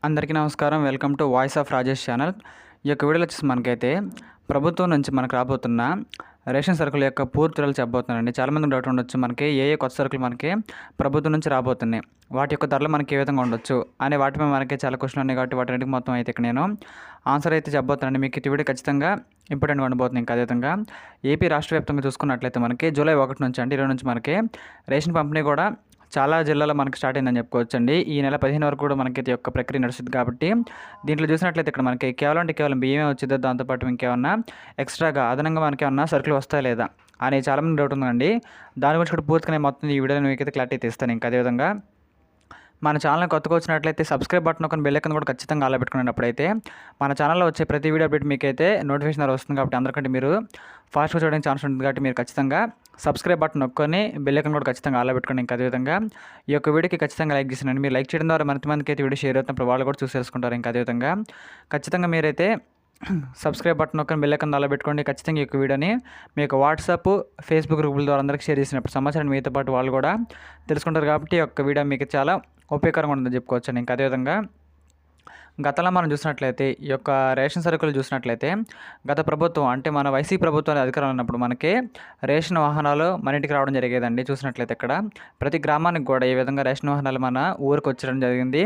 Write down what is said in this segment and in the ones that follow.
అందరికీ నమస్కారం. Welcome to voice of Rajesh channel. ఈ యొక్క వీడియోలో వచ్చేసి మనకైతే ప్రభుత్వం నుంచి మనకు రాబోతున్న రేషన్ సరుకుల యొక్క పూర్తి వివరాలు చెప్పబోతున్నానండి. చాలామందికి డౌట్ ఉండొచ్చు, మనకి ఏ ఏ కొత్త సరుకులు మనకి ప్రభుత్వం నుంచి రాబోతున్నాయి, వాటి యొక్క ధరలు మనకి ఏ విధంగా ఉండొచ్చు అనే వాటిపై మనకి చాలా క్వశ్చన్లు ఉన్నాయి. కాబట్టి వాటి మొత్తం అయితే ఇక్కడ నేను ఆన్సర్ అయితే చెప్పబోతున్నానండి. మీకు ఈ వీడియో ఖచ్చితంగా ఇంపార్టెంట్గా ఉండబోతుంది. ఇంకా అదేవిధంగా ఏపీ రాష్ట్ర వ్యాప్తంగా చూసుకున్నట్లయితే మనకి జూలై 1 నుంచి అంటే 20 నుంచి మనకి రేషన్ పంపిణీ కూడా చాలా జిల్లాలో మనకి స్టార్ట్ అయిందని చెప్పుకోవచ్చండి. ఈ నెల 15 వరకు కూడా మనకి ఈ యొక్క ప్రక్రియ నడుస్తుంది. కాబట్టి దీంట్లో చూసినట్లయితే ఇక్కడ మనకి కేవలం బియ్యమే వచ్చిందో, దాంతోపాటు ఇంకేమన్నా ఎక్స్ట్రాగా అదనంగా మనకి ఏమన్నా సరుకులు వస్తాయా లేదా అని చాలామంది డౌట్ ఉందండి. దాని గురించి కూడా పూర్తిగా మొత్తం ఈ వీడియోలో మీకైతే క్లారిటీ ఇస్తాను. ఇంకా అదేవిధంగా మన ఛానల్ కొత్తగా వచ్చినట్లయితే సబ్స్క్రైబ్ బటన్ ఒక బెల్ ఐకాన్ కూడా ఖచ్చితంగా ఆల్ పెట్టుకున్నప్పుడైతే మన ఛానల్లో వచ్చే ప్రతి వీడియో అప్డేట్ మీకైతే నోటిఫికేషన్ ద్వారా వస్తుంది. కాబట్టి అందరికంటే మీరు ఫాస్ట్గా చూడడానికి ఛాన్స్ ఉంటుంది. కాబట్టి మీరు ఖచ్చితంగా సబ్స్క్రైబ్ బటన్ నొక్కొని బెల్ ఐకాన్ కూడా ఖచ్చితంగా ఆల్ పెట్టుకోండి. ఇంకా అదేవిధంగా ఈ యొక్క వీడియోకి ఖచ్చితంగా లైక్ చేసినండి. మీరు లైక్ చేయడం ద్వారా మందికి అయితే వీడియో షేర్ అవుతున్నప్పుడు వాళ్ళు కూడా చూసి తెలుసుకుంటారు. ఇంకా అదేవిధంగా ఖచ్చితంగా మీరైతే సబ్స్క్రైబ్ బటన్ నొక్కని బెల్ ఐకాన్ ఆల్ పెట్టుకోండి. ఖచ్చితంగా ఈ యొక్క వీడియోని మీ యొక్క వాట్సాప్, ఫేస్బుక్ గ్రూపుల ద్వారా అందరికీ షేర్ చేసినప్పుడు సమాచారం మీతో పాటు వాళ్ళు కూడా తెలుసుకుంటారు. కాబట్టి ఈ యొక్క వీడియో మీకు చాలా ఉపయోగకరంగా ఉంటుందని చెప్పుకోవచ్చండి. ఇంకా అదేవిధంగా గతంలో మనం చూసినట్లయితే ఈ యొక్క రేషన్ సరుకులు చూసినట్లయితే గత ప్రభుత్వం అంటే మన వైసీపీ ప్రభుత్వం అధికారంలో ఉన్నప్పుడు మనకి రేషన్ వాహనాలు మన ఇంటికి రావడం జరిగేదండి. చూసినట్లయితే ఇక్కడ ప్రతి గ్రామానికి కూడా ఈ విధంగా రేషన్ వాహనాలు మన ఊరికి వచ్చడం జరిగింది.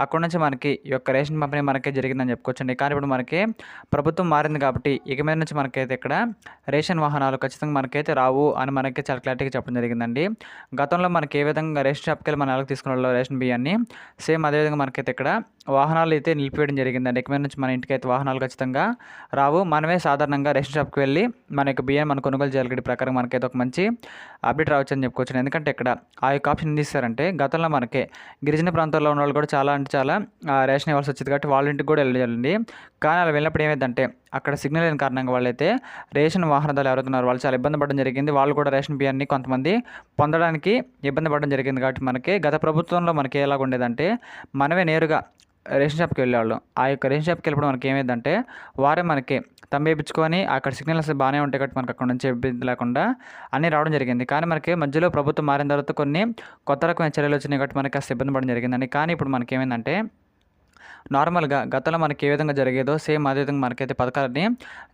అక్కడ నుంచి మనకి ఈ యొక్క రేషన్ పంపిణీ మనకే జరిగిందని చెప్పుకోవచ్చండి. కానీ ఇప్పుడు మనకి ప్రభుత్వం మారింది కాబట్టి ఇక మీద నుంచి మనకైతే ఇక్కడ రేషన్ వాహనాలు ఖచ్చితంగా మనకైతే రావు అని మనకి చాలా క్లారిటీగా చెప్పడం జరిగిందండి. గతంలో మనకి ఏ విధంగా రేషన్ షాప్కి వెళ్ళి మన నెలకు తీసుకున్న రేషన్ బియ్యాన్ని సేమ్ అదేవిధంగా మనకైతే ఇక్కడ వాహనాలు అయితే నిలిపివేయడం జరిగిందండి. ఇక మీద నుంచి మన ఇంటికి అయితే వాహనాలు ఖచ్చితంగా రావు. మనమే సాధారణంగా రేషన్ షాప్కి వెళ్ళి మన యొక్క బియ్యం మనం కొనుగోలు చేయాలి. ప్రకారం మనకైతే ఒక మంచి అప్డేట్ రావచ్చు అని చెప్పుకోవచ్చు. ఎందుకంటే ఇక్కడ ఆ యొక్క ఆప్షన్ ఏం తీస్తారంటే గతంలో మనకి గిరిజన ప్రాంతాల్లో ఉన్న వాళ్ళు కూడా చాలా రేషన్ ఇవ్వాల్సి వచ్చింది. కాబట్టి వాళ్ళ ఇంటికి కూడా వెళ్ళాలండి. కానీ అలా వెళ్ళినప్పుడు ఏమైందంటే అక్కడ సిగ్నల్ లేని కారణంగా వాళ్ళైతే రేషన్ వాహనదారులు ఎవరుతున్నారు వాళ్ళు చాలా ఇబ్బంది పడడం జరిగింది. వాళ్ళు కూడా రేషన్ బియ్యాన్ని కొంతమంది పొందడానికి ఇబ్బంది పడడం జరిగింది. కాబట్టి మనకి గత ప్రభుత్వంలో మనకి ఎలాగ ఉండేదంటే మనమే నేరుగా రేషన్ షాప్కి వెళ్ళేవాళ్ళం. ఆ యొక్క రేషన్ షాప్కి వెళ్ళినప్పుడు మనకి ఏమైందంటే వారే మనకి వేయించుకొని అక్కడ సిగ్నల్స్ బాగానే ఉంటాయి కాబట్టి మనకు అక్కడ నుంచి ఇబ్బంది లేకుండా అన్నీ రావడం జరిగింది. కానీ మనకి మధ్యలో ప్రభుత్వం మారిన తర్వాత కొన్ని కొత్త రకమైన చర్యలు వచ్చినాయి కాబట్టి మనకి కాస్త ఇబ్బంది పడడం జరిగిందండి. కానీ ఇప్పుడు మనకి ఏమైందంటే నార్మల్గా గతంలో మనకి ఏ విధంగా జరిగేదో సేమ్ అదే విధంగా మనకైతే పథకాలని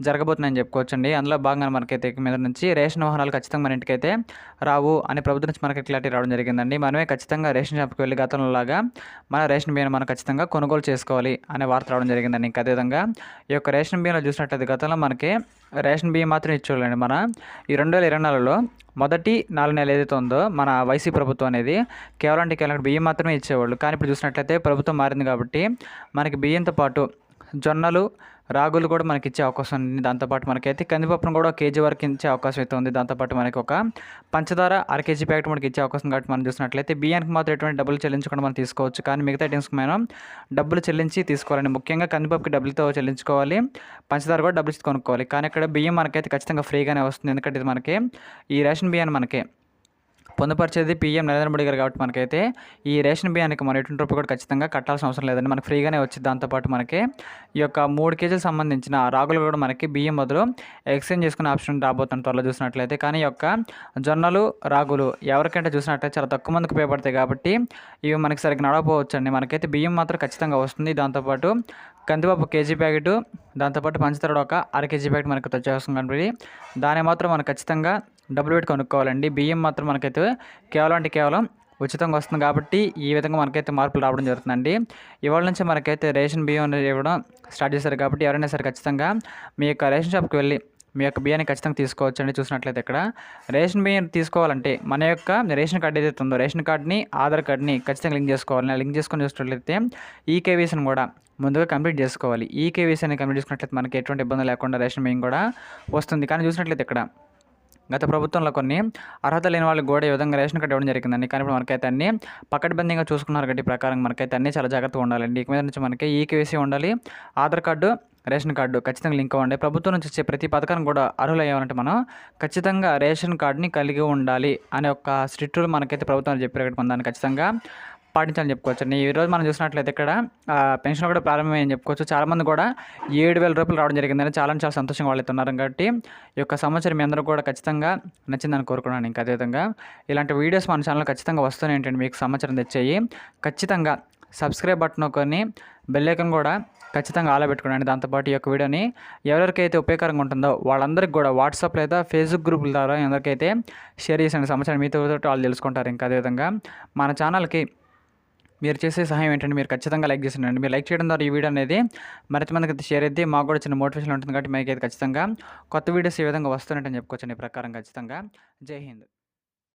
జరగబోతున్నాయని చెప్పుకోవచ్చండి. అందులో భాగంగా మనకైతే మీద నుంచి రేషన్ వాహనాలు ఖచ్చితంగా మన ఇంటికైతే రావు అని ప్రభుత్వం నుంచి మనకి క్లారిటీ రావడం జరిగిందండి. మనమే ఖచ్చితంగా రేషన్ షాప్కి వెళ్ళి గతంలో లాగా మన రేషన్ బియ్యం మనం ఖచ్చితంగా కొనుగోలు చేసుకోవాలి అనే వార్త రావడం జరిగిందండి. ఇంకా అదేవిధంగా ఈ యొక్క రేషన్ బియ్యంలో చూసినట్లయితే గతంలో మనకి రేషన్ బియ్యం మాత్రం ఇచ్చేవాళ్ళండి. మన ఈ 2024లో మొదటి 4 నెలలు ఏదైతే ఉందో మన వైసీపీ ప్రభుత్వం అనేది కేవలం బియ్యం మాత్రమే ఇచ్చేవాళ్ళు. కానీ ఇప్పుడు చూసినట్లయితే ప్రభుత్వం మారింది కాబట్టి మనకి బియ్యంతో పాటు జొన్నలు, రాగులు కూడా మనకి ఇచ్చే అవకాశం ఉంది. దాంతోపాటు మనకైతే కందిపప్పును కూడా 1 కేజీ వరకు ఇచ్చే అవకాశం అయితే ఉంది. దాంతోపాటు మనకి ఒక పంచదార 1/2 కేజీ ప్యాకెట్ మనకి ఇచ్చే అవకాశం కాబట్టి మనం చూసినట్లయితే బియ్యానికి మాత్రం ఎటువంటి డబ్బులు చెల్లించకుండా మనం తీసుకోవచ్చు. కానీ మిగతా ఐటమ్స్కి మనం డబ్బులు చెల్లించి తీసుకోవాలండి. ముఖ్యంగా కందిపప్పుకి డబ్బులతో చెల్లించుకోవాలి, పంచదార కూడా డబ్బులు ఇచ్చి కొనుక్కోవాలి. కానీ ఇక్కడ బియ్యం మనకైతే ఖచ్చితంగా ఫ్రీగానే వస్తుంది. ఎందుకంటే ఇది మనకి ఈ రేషన్ బియ్యాన్ని మనకి పొందుపరిచేది పీఎం నరేంద్ర మోడీ గారు కాబట్టి మనకైతే ఈ రేషన్ బియ్యానికి మనం ఎటువంటి రూపాయి కూడా ఖచ్చితంగా కట్టాల్సిన అవసరం లేదండి. మనకు ఫ్రీగానే వచ్చింది. దాంతోపాటు మనకి ఈ యొక్క 3 కేజీలకు సంబంధించిన రాగులు కూడా మనకి బియ్యం బదులు ఎక్స్చేంజ్ చేసుకునే ఆప్షన్ రాబోతుంది త్వరలో చూసినట్లయితే. కానీ ఈ యొక్క జొన్నలు, రాగులు ఎవరికంటే చూసినట్లయితే చాలా తక్కువ మందికి ఉపయోగపడతాయి కాబట్టి ఇవి మనకి సరిగ్గా నడవకపోవచ్చు అండి. మనకైతే బియ్యం మాత్రం ఖచ్చితంగా వస్తుంది. దాంతోపాటు కందిపప్పు కేజీ ప్యాకెట్, దాంతోపాటు పంచదార ఒక 1/2 కేజీ ప్యాకెట్ మనకు వచ్చేస్తుంది కాబట్టి దాన్ని మాత్రం మనం ఖచ్చితంగా డబ్బులు పెట్టి కొనుక్కోవాలండి. బియ్యం మాత్రం మనకైతే కేవలం ఉచితంగా వస్తుంది. కాబట్టి ఈ విధంగా మనకైతే మార్పులు రావడం జరుగుతుందండి. ఇవాళ నుంచి మనకైతే రేషన్ బియ్యం అనేది ఇవ్వడం స్టార్ట్ చేశారు. కాబట్టి ఎవరైనా సరే ఖచ్చితంగా మీ యొక్క రేషన్ షాప్కి వెళ్ళి మీ యొక్క బియ్యాన్ని ఖచ్చితంగా తీసుకోవచ్చండి. చూసినట్లయితే ఇక్కడ రేషన్ బియ్యం తీసుకోవాలంటే మన యొక్క రేషన్ కార్డు ఏదైతే ఉందో రేషన్ కార్డుని, ఆధార్ కార్డుని ఖచ్చితంగా లింక్ చేసుకోవాలి. లింక్ చేసుకొని చూసినట్లయితే ఈకేవైసీని కూడా ముందుగా కంప్లీట్ చేసుకోవాలి. ఈకేవైసీని కంప్లీట్ చేసుకున్నట్లయితే మనకి ఎటువంటి ఇబ్బంది లేకుండా రేషన్ బియ్యం కూడా వస్తుంది. కానీ చూసినట్లయితే ఇక్కడ గత ప్రభుత్వంలో కొన్ని అర్హత లేని వాళ్ళకి కూడా ఈ విధంగా రేషన్ కార్డు ఇవ్వడం జరిగిందండి. కానీ ఇప్పుడు మనకైతే అన్ని పకడ్బందీగా చూసుకున్నారు కాబట్టి ప్రకారం మనకైతే అన్నీ చాలా జాగ్రత్తగా ఉండాలండి. ఇక మీద నుంచి మనకి ఈకేవైసీ ఉండాలి, ఆధార్ కార్డు, రేషన్ కార్డు ఖచ్చితంగా లింక్ అవ్వండి. ప్రభుత్వం నుంచి వచ్చే ప్రతి పథకాన్ని కూడా అర్హులు అయ్యామంటే మనం ఖచ్చితంగా రేషన్ కార్డుని కలిగి ఉండాలి అనే ఒక స్ట్రిక్ట్ రూల్ మనకైతే ప్రభుత్వం చెప్పారు కాబట్టి మనం దాన్ని ఖచ్చితంగా పాటించాలని చెప్పుకోవచ్చు. ఈరోజు మనం చూసినట్లయితే ఇక్కడ పెన్షన్ కూడా ప్రారంభమని చెప్పుకోవచ్చు. చాలామంది కూడా 7,000 రూపాయలు రావడం జరిగిందని చాలా సంతోషంగా వాళ్ళు ఉన్నారు. కాబట్టి ఈ యొక్క సమాచారం మీ అందరూ కూడా ఖచ్చితంగా నచ్చిందని కోరుకున్నాను. ఇంకా అదేవిధంగా ఇలాంటి వీడియోస్ మన ఛానల్ ఖచ్చితంగా వస్తూనే ఏంటంటే మీకు సమాచారం తెచ్చేయి. ఖచ్చితంగా సబ్స్క్రైబ్ బటన్ నొక్కొని బెల్ ఐకాన్ కూడా ఖచ్చితంగా ఆలో పెట్టుకోండి. దాంతోపాటు ఈ యొక్క వీడియోని ఎవరికైతే ఉపయోగకరంగా ఉంటుందో వాళ్ళందరికీ కూడా వాట్సాప్ లేదా ఫేస్బుక్ గ్రూపుల ద్వారా అందరికైతే షేర్ చేసిన సమాచారం మీతో వాళ్ళు తెలుసుకుంటారు. ఇంకా అదేవిధంగా మన ఛానల్కి మీరు చేసే సహాయం ఏంటంటే మీరు ఖచ్చితంగా లైక్ చేసేయండి. మీరు లైక్ చేయడం ద్వారా ఈ వీడియో అనేది మరింత మందికి అయితే షేర్ అయితే మాకు కూడా చిన్న మోటివేషన్ ఉంటుంది. కాబట్టి మీకు అయితే ఖచ్చితంగా కొత్త వీడియోస్ ఈ విధంగా వస్తున్నట్టని చెప్పుకోవచ్చండి. ఈ ప్రకారం ఖచ్చితంగా జై హింద్.